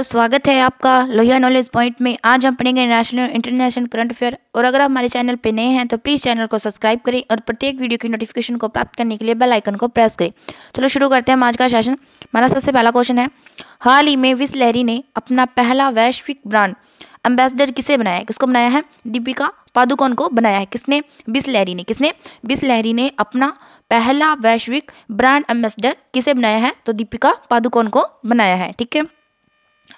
स्वागत है आपका लोहिया नॉलेज पॉइंट में। आज हम पढ़ेंगे नेशनल इंटरनेशनल करंट अफेयर। और अगर आप हमारे चैनल पे नए हैं तो प्लीज़ चैनल को सब्सक्राइब करें और प्रत्येक वीडियो की नोटिफिकेशन को प्राप्त करने के लिए बेल आइकन को प्रेस करें। चलो शुरू करते हैं हम आज का सेशन। हमारा सबसे पहला क्वेश्चन है, हाल ही में बिसलेरी ने अपना पहला वैश्विक ब्रांड एम्बेसडर किसे बनाया है? किसको बनाया है? दीपिका पादुकोण को बनाया है। किसने? बिसलेरी ने। किसने? बिसलेरी ने अपना पहला वैश्विक ब्रांड एम्बेसडर किसे बनाया है? तो दीपिका पादुकोण को बनाया है। ठीक है,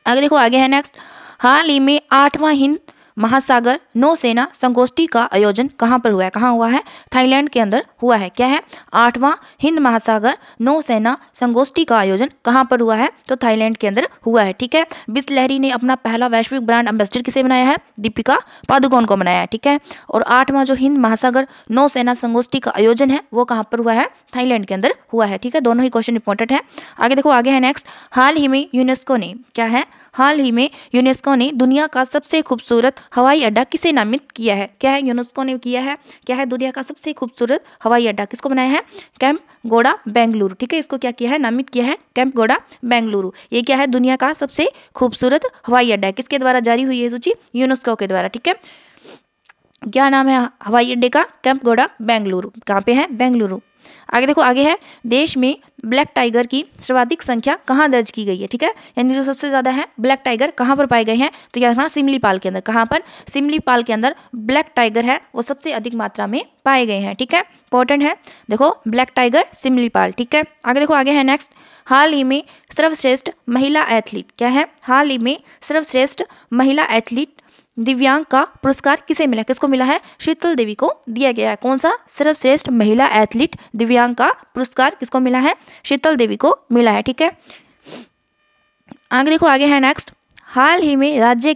आगे देखो, आगे है नेक्स्ट। हाल ही में 8वां हिंद महासागर नौसेना संगोष्ठी का आयोजन कहाँ पर हुआ है? कहाँ हुआ है? थाईलैंड के अंदर हुआ है। क्या है? 8वां हिंद महासागर नौसेना संगोष्ठी का आयोजन कहाँ पर हुआ है? तो थाईलैंड के अंदर हुआ है। ठीक है, बिसलेरी ने अपना पहला वैश्विक ब्रांड एम्बेसडर किसे बनाया है? दीपिका पादुकोण को बनाया है। ठीक है, और 8वां जो हिंद महासागर नौसेना संगोष्ठी का आयोजन है वो कहाँ पर हुआ है? थाईलैंड के अंदर हुआ है। ठीक है, दोनों ही क्वेश्चन इंपॉर्टेंट है। आगे देखो, आगे है नेक्स्ट। हाल ही में यूनेस्को ने, क्या है? हाल ही में यूनेस्को ने दुनिया का सबसे खूबसूरत हवाई अड्डा किसे नामित किया है? क्या है? यूनेस्को ने किया है। क्या है? दुनिया का सबसे खूबसूरत हवाई अड्डा किसको बनाया है? कैंप गोड़ा बेंगलुरु। ठीक है, इसको क्या किया है? नामित किया है कैंप गोड़ा बेंगलुरु। ये क्या है? दुनिया का सबसे खूबसूरत हवाई अड्डा। किसके द्वारा जारी हुई है सूची? यूनेस्को के द्वारा। ठीक है, क्या नाम है हवाई अड्डे का? कैंप गोड़ा बेंगलुरु। कहाँ पे है? बेंगलुरु। आगे देखो, आगे है, देश में ब्लैक टाइगर की सर्वाधिक संख्या कहाँ दर्ज की गई है? ठीक है, यानी जो सबसे ज्यादा है ब्लैक टाइगर कहाँ पर पाए गए हैं? तो क्या है? सिमलीपाल के अंदर। कहाँ पर? सिमलीपाल के अंदर ब्लैक टाइगर है वो सबसे अधिक मात्रा में पाए गए हैं। ठीक है, इंपॉर्टेंट है, देखो ब्लैक टाइगर सिमलीपाल। ठीक है, आगे देखो, आगे है नेक्स्ट। हाल ही में सर्वश्रेष्ठ महिला एथलीट, क्या है? हाल ही में सर्वश्रेष्ठ महिला एथलीट दिव्यांग का पुरस्कार किसे मिला? किसको मिला है? शीतल देवी को दिया गया है। कौन सा? सर्वश्रेष्ठ महिला एथलीट दिव्यांग का पुरस्कार किसको मिला है? शीतल देवी को मिला है। ठीक है, आगे देखो, आगे है नेक्स्ट। हाल ही में राज्य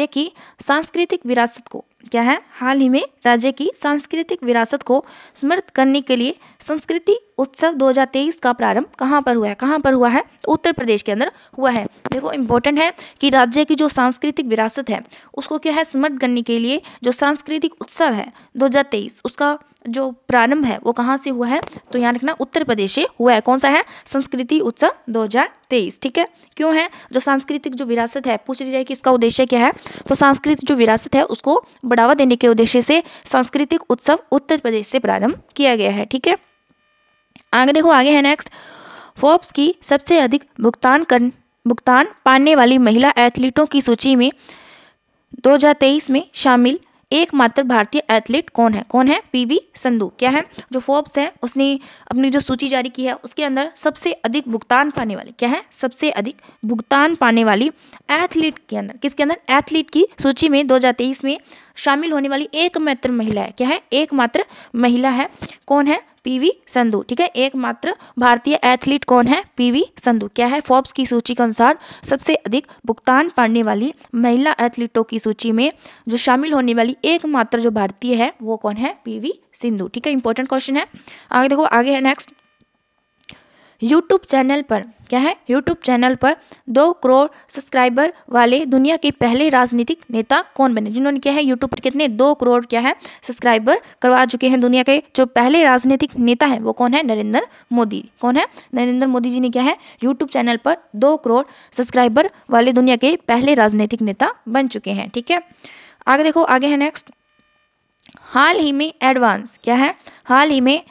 की सांस्कृतिक विरासत को, क्या है? हाल ही में राज्य की सांस्कृतिक विरासत को समृद्ध करने के लिए संस्कृति उत्सव 2023 का प्रारंभ कहाँ पर हुआ है? कहाँ पर हुआ है? उत्तर प्रदेश के अंदर हुआ है। देखो इंपॉर्टेंट है कि राज्य की जो सांस्कृतिक विरासत है उसको क्या है? समृद्ध करने के लिए जो सांस्कृतिक उत्सव है 2023 उसका जो प्रारंभ है वो कहाँ से हुआ है? तो यहाँ रखना उत्तर प्रदेश से हुआ है। कौन सा है? संस्कृति उत्सव 2023। ठीक है, क्यों है? जो सांस्कृतिक जो विरासत है, पूछ ली जाए कि इसका उद्देश्य क्या है, तो सांस्कृतिक जो विरासत है उसको बढ़ावा देने के उद्देश्य से सांस्कृतिक उत्सव उत्तर प्रदेश से प्रारंभ किया गया है। ठीक है, आगे देखो, आगे है नेक्स्ट। फोर्ब्स की सबसे अधिक भुगतान पाने वाली महिला एथलीटों की सूची में 2023 में शामिल एकमात्र भारतीय एथलीट कौन है? कौन है? पीवी संधू। क्या है? जो फोर्ब्स है उसने अपनी जो सूची जारी की है उसके अंदर सबसे अधिक भुगतान पाने वाली, क्या है? सबसे अधिक भुगतान पाने वाली एथलीट के अंदर, किसके अंदर? एथलीट की सूची में 2023 में शामिल होने वाली एकमात्र महिला है। क्या है? एकमात्र महिला है। कौन है? पीवी संधू। ठीक है, एकमात्र भारतीय एथलीट कौन है? पीवी संधू। क्या है? फोर्ब्स की सूची के अनुसार सबसे अधिक भुगतान पाने वाली महिला एथलीटों की सूची में जो शामिल होने वाली एकमात्र जो भारतीय है वो कौन है? पीवी सिंधु। ठीक है, इंपॉर्टेंट क्वेश्चन है। आगे देखो, आगे है नेक्स्ट। यूट्यूब चैनल पर, क्या है? यूट्यूब चैनल पर 2 करोड़ सब्सक्राइबर वाले दुनिया के पहले राजनीतिक नेता कौन बने? जिन्होंने क्या है यूट्यूब पर कितने 2 करोड़ क्या है सब्सक्राइबर करवा चुके हैं। दुनिया के जो पहले राजनीतिक नेता है वो कौन है? नरेंद्र मोदी। कौन है? नरेंद्र मोदी जी ने क्या है यूट्यूब चैनल पर 2 करोड़ सब्सक्राइबर वाले दुनिया के पहले राजनीतिक नेता बन चुके हैं। ठीक है, आगे देखो, आगे है नेक्स्ट। हाल ही में एडवांस, क्या है? हाल ही में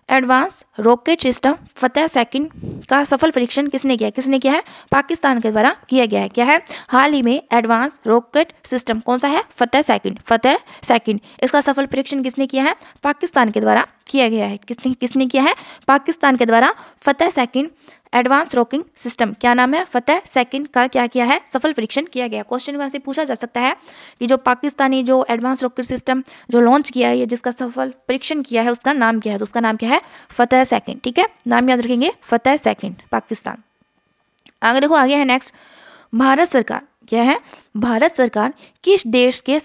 एडवांस रॉकेट सिस्टम फतेह सेकंड का सफल परीक्षण किसने किया? किसने किया है? पाकिस्तान के द्वारा किया गया है। क्या है? हाल ही में एडवांस रॉकेट सिस्टम कौन सा है? फतेह सेकंड। इसका सफल परीक्षण किसने किया है? पाकिस्तान के द्वारा किया गया है। किसने किया है? पाकिस्तान के द्वारा फतेह सेकंड एडवांस रॉकिंग सिस्टम, क्या नाम है? फतेह सेकंड का क्या किया है? सफल परीक्षण किया गया। क्वेश्चन वहाँ से पूछा जा सकता है कि जो पाकिस्तानी जो एडवांस रॉकेट सिस्टम जो लॉन्च किया है या जिसका सफल परीक्षण किया है उसका नाम क्या है? तो उसका नाम क्या है? फतेह सेकंड। ठीक है, नाम याद रखेंगे, फतेह सेकंड, पाकिस्तान। आगे देखो, आगे है नेक्स्ट। भारत सरकार, क्या है? भारत सरकार किस देश के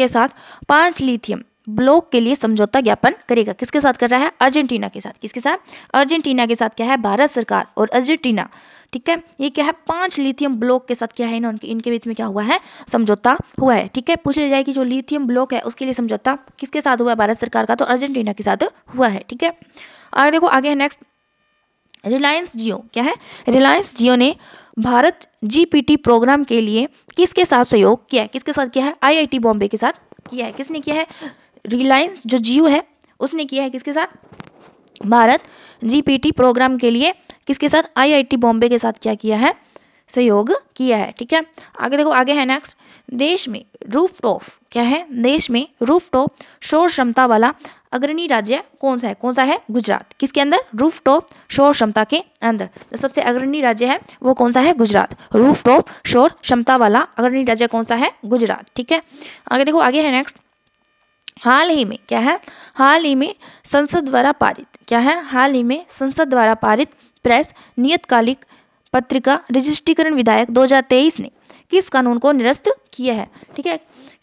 साथ 5 लिथियम ब्लॉक के लिए समझौता ज्ञापन करेगा? किसके साथ कर रहा है? अर्जेंटीना के साथ। किसके साथ? अर्जेंटीना के साथ क्या है? भारत सरकार और अर्जेंटीना, ठीक है, ये क्या है? 5 लिथियम ब्लॉक के साथ क्या है इनके बीच में क्या हुआ है? समझौता हुआ है। ठीक है, पूछ लिया जाए कि जो लिथियम ब्लॉक है उसके लिए समझौता किसके साथ हुआ है? भारत सरकार का, तो अर्जेंटीना के साथ हुआ है। ठीक है, आगे देखो, आगे है नेक्स्ट। रिलायंस जियो क्या है, रिलायंस जियो ने भारत जीपीटी प्रोग्राम के लिए किसके साथ सहयोग किया है, किसके साथ किया है, आईआईटी बॉम्बे के साथ किया है। किसने किया है, रिलायंस जो जियो है उसने किया है किसके साथ, भारत जीपीटी प्रोग्राम के लिए किसके साथ, आईआईटी बॉम्बे के साथ क्या किया है, सहयोग किया है। ठीक है, आगे देखो, आगे है नेक्स्ट, देश में रूफटॉप क्या है, देश में रूफटॉप सौर क्षमता वाला अग्रणी राज्य कौन सा है, कौन सा है, गुजरात। किसके अंदर, रूफटॉप सौर क्षमता के अंदर जो सबसे अग्रणी राज्य है वो कौन सा है, गुजरात। रूफटॉप सौर क्षमता वाला अग्रणी राज्य कौन सा है, गुजरात। ठीक है, आगे देखो, आगे है नेक्स्ट, हाल ही में क्या है, हाल ही में संसद द्वारा पारित क्या है, हाल ही में संसद द्वारा पारित प्रेस नियतकालिक पत्रिका रजिस्ट्रीकरण विधेयक 2023 ने किस कानून को निरस्त किया है। ठीक है,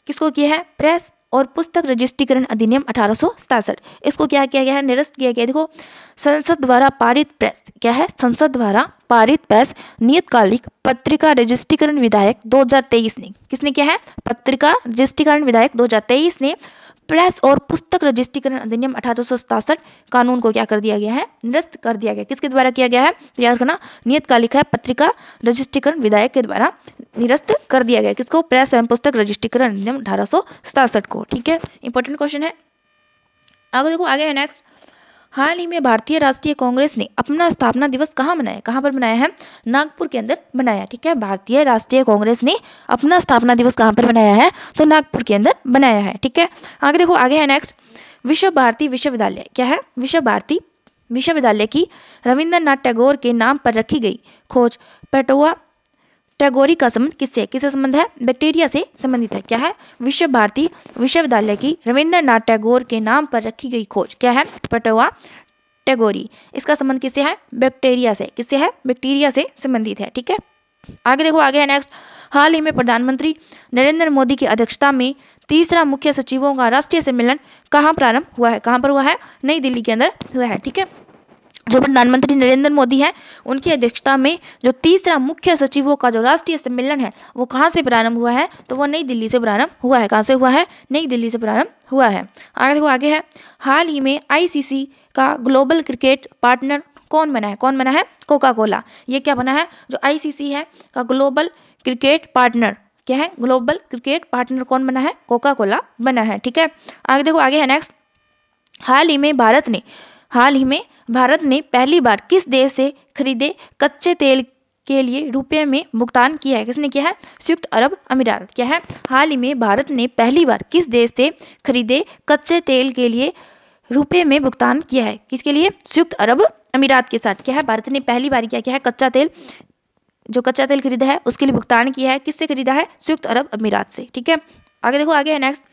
किसको किया है, प्रेस और पुस्तक रजिस्ट्रीकरण अधिनियम 1867, इसको क्या किया गया है, निरस्त किया गया। देखो, संसद द्वारा पारित प्रेस क्या है, संसद द्वारा पारित प्रेस नियतकालिक पत्रिका रजिस्ट्रीकरण विधेयक 2023 ने, किसने किया है, पत्रिका रजिस्ट्रीकरण विधेयक 2023 ने प्रेस और पुस्तक रजिस्ट्रीकरण अधिनियम 1867 कानून को क्या कर दिया गया है, निरस्त कर दिया गया। किसके द्वारा किया गया है, याद रखना, नियतकालिक है, पत्रिका रजिस्ट्रीकरण विधेयक के द्वारा निरस्त कर दिया गया। किसको, प्रेस एवं पुस्तक रजिस्ट्रीकरण अधिनियम 1867 को। ठीक है, इंपॉर्टेंट क्वेश्चन है। आगे देखो, आगे है नेक्स्ट, हाल ही में भारतीय राष्ट्रीय कांग्रेस ने अपना स्थापना दिवस कहाँ मनाया, कहाँ पर मनाया है, नागपुर के अंदर मनाया। ठीक है, भारतीय राष्ट्रीय कांग्रेस ने अपना स्थापना दिवस कहाँ पर मनाया है, तो नागपुर के अंदर बनाया है। ठीक है, आगे देखो, आगे है नेक्स्ट, विश्व भारती विश्वविद्यालय क्या है, विश्व भारती विश्वविद्यालय की रविंद्रनाथ टैगोर के नाम पर रखी गई खोज पेटोवा टैगोरी का संबंध किससे है, किससे संबंध है, बैक्टीरिया से संबंधित है। क्या है, विश्व भारती विश्वविद्यालय की रविंद्रनाथ टैगोर के नाम पर रखी गई खोज क्या है, पेटोवा टैगोरी, इसका संबंध किससे है, बैक्टीरिया से, किससे है, बैक्टीरिया से संबंधित है। ठीक है, आगे देखो, आगे है नेक्स्ट, हाल ही में प्रधानमंत्री नरेंद्र मोदी की अध्यक्षता में तीसरा मुख्य सचिवों का राष्ट्रीय सम्मेलन कहाँ प्रारंभ हुआ है, कहाँ पर हुआ है, नई दिल्ली के अंदर हुआ है। ठीक है, जो प्रधानमंत्री नरेंद्र मोदी हैं उनकी अध्यक्षता में जो तीसरा मुख्य सचिवों का जो राष्ट्रीय सम्मेलन है वो कहाँ से प्रारंभ हुआ है, तो वो नई दिल्ली से प्रारंभ हुआ है। कहाँ से हुआ है, नई दिल्ली से प्रारंभ हुआ है। आगे देखो, आगे है, हाल ही में आईसीसी का ग्लोबल क्रिकेट पार्टनर कौन बना है, कौन बना है, कोका कोला। ये क्या बना है, जो आईसीसी है का ग्लोबल क्रिकेट पार्टनर क्या है, ग्लोबल क्रिकेट पार्टनर कौन बना है, कोका कोला बना है। ठीक है, आगे देखो, आगे है नेक्स्ट, हाल ही में भारत ने पहली बार किस देश से खरीदे कच्चे तेल के लिए रुपए में भुगतान किया है, किसने किया है, संयुक्त अरब अमीरात। क्या है, हाल ही में भारत ने पहली बार किस देश से खरीदे कच्चे तेल के लिए रुपए में भुगतान किया है, किसके लिए, संयुक्त अरब अमीरात के साथ। क्या है, भारत ने पहली बार क्या किया है, कच्चा तेल खरीदा है उसके लिए भुगतान किया है, किससे खरीदा है, संयुक्त अरब अमीरात से। ठीक है, आगे देखो, आगे है नेक्स्ट,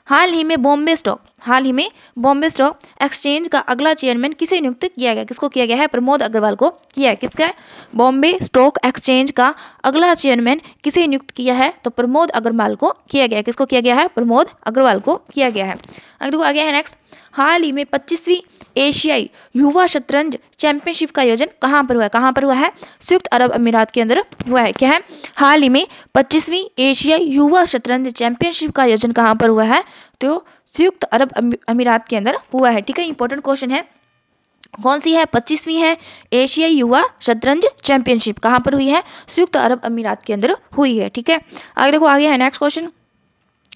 हाल ही में बॉम्बे स्टॉक एक्सचेंज का अगला चेयरमैन किसे नियुक्त किया गया, किसको किया गया है, प्रमोद अग्रवाल को किया है। किसका, बॉम्बे स्टॉक एक्सचेंज का अगला चेयरमैन किसे नियुक्त किया है, तो प्रमोद अग्रवाल को किया गया। किसको किया गया है, प्रमोद अग्रवाल को किया गया है। आगे देखो, आगे है नेक्स्ट, हाल ही में 25वीं एशियाई युवा शतरंज चैंपियनशिप का आयोजन कहाँ पर हुआ है, कहाँ पर हुआ है, संयुक्त अरब अमीरात के अंदर हुआ है। क्या है, हाल ही में 25वीं एशियाई युवा शतरंज चैंपियनशिप का आयोजन कहाँ पर हुआ है, तो संयुक्त अरब अमीरात के अंदर हुआ है। ठीक है, इंपॉर्टेंट क्वेश्चन है, कौन सी है, 25वीं है एशियाई युवा शतरंज चैंपियनशिप, कहाँ पर हुई है, संयुक्त अरब अमीरात के अंदर हुई है। ठीक है, आगे देखो, आगे है नेक्स्ट क्वेश्चन,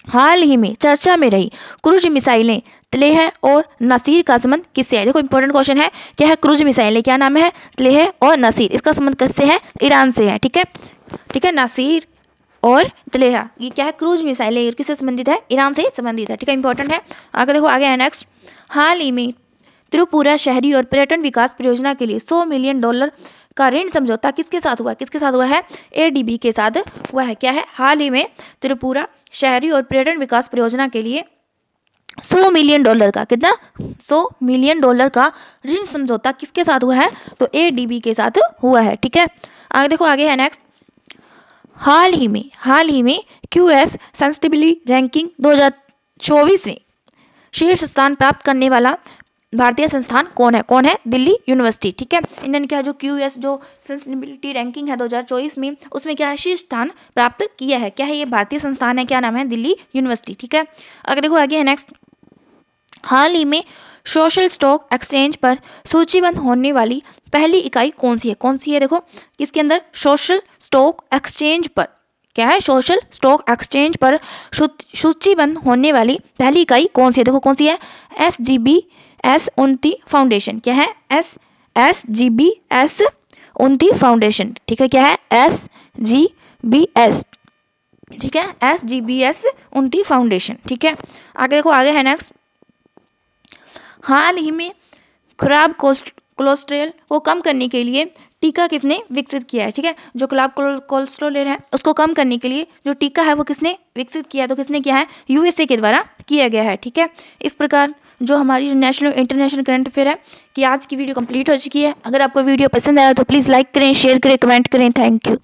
हाल ही में चर्चा में रही क्रूज मिसाइलें तलेह और नसीर का संबंध किससे है। देखो, इंपॉर्टेंट क्वेश्चन है, क्या है, क्रूज मिसाइलें, क्या नाम है, तलेह और नसीर, इसका संबंध किससे है, ईरान से है। ठीक है, नसीर और तलेह ये क्या है, क्रूज मिसाइलें किससे संबंधित है, ईरान से संबंधित है। ठीक है, इंपॉर्टेंट है। आगे देखो, आगे है नेक्स्ट, हाल ही में त्रिपुरा शहरी और पर्यटन विकास परियोजना के लिए $100 मिलियन का ऋण समझौता किसके साथ हुआ है, किसके साथ हुआ है, एडीबी के साथ हुआ है। क्या है, हाल ही में त्रिपुरा शहरी और पर्यटन विकास परियोजना के लिए $100 मिलियन का, कितना, $100 मिलियन का ऋण समझौता किसके साथ हुआ है, तो एडीबी के साथ हुआ है। ठीक है, आगे देखो, आगे है नेक्स्ट, हाल ही में क्यूएस सस्टेनेबिलिटी रैंकिंग 2024 में शीर्ष स्थान प्राप्त करने वाला भारतीय संस्थान कौन है, दिल्ली यूनिवर्सिटी। ठीक है, इन्होंने क्या जो क्यूएस जो सस्टेनेबिलिटी रैंकिंग है 2024 में उसमें क्या है, शीर्ष स्थान प्राप्त किया है। क्या है, ये भारतीय संस्थान है, क्या नाम है, दिल्ली यूनिवर्सिटी। ठीक है, आगे देखो, आगे है नेक्स्ट, हाल ही में सोशल स्टॉक एक्सचेंज पर सूचीबद्ध होने वाली पहली इकाई कौन सी है? कौन सी है? देखो इसके अंदर सोशल स्टॉक एक्सचेंज पर क्या है? सोशल स्टॉक एक्सचेंज पर सूचीबद्ध होने वाली पहली इकाई कौन सी है? देखो कौन सी है? SGBS उन्नति फाउंडेशन। क्या है? SGBS उन्नति फाउंडेशन। ठीक है, क्या है? SGBS। ठीक है, SGBS उन्नति फाउंडेशन। ठीक है, आगे देखो, आगे है नेक्स्ट। हाल ही में खराब कोलेस्ट्रॉल को कम करने के लिए टीका किसने विकसित किया है? ठीक है, जो खराब कोलेस्ट्रॉल है उसको कम करने के लिए जो टीका है वो किसने विकसित किया है? तो किसने किया है? USA के द्वारा किया गया है। ठीक है, इस प्रकार जो हमारी नेशनल इंटरनेशनल करंट अफेयर है कि आज की वीडियो कंप्लीट हो चुकी है। अगर आपको वीडियो पसंद आया तो प्लीज़ लाइक करें, शेयर करें, कमेंट करें। Thank you.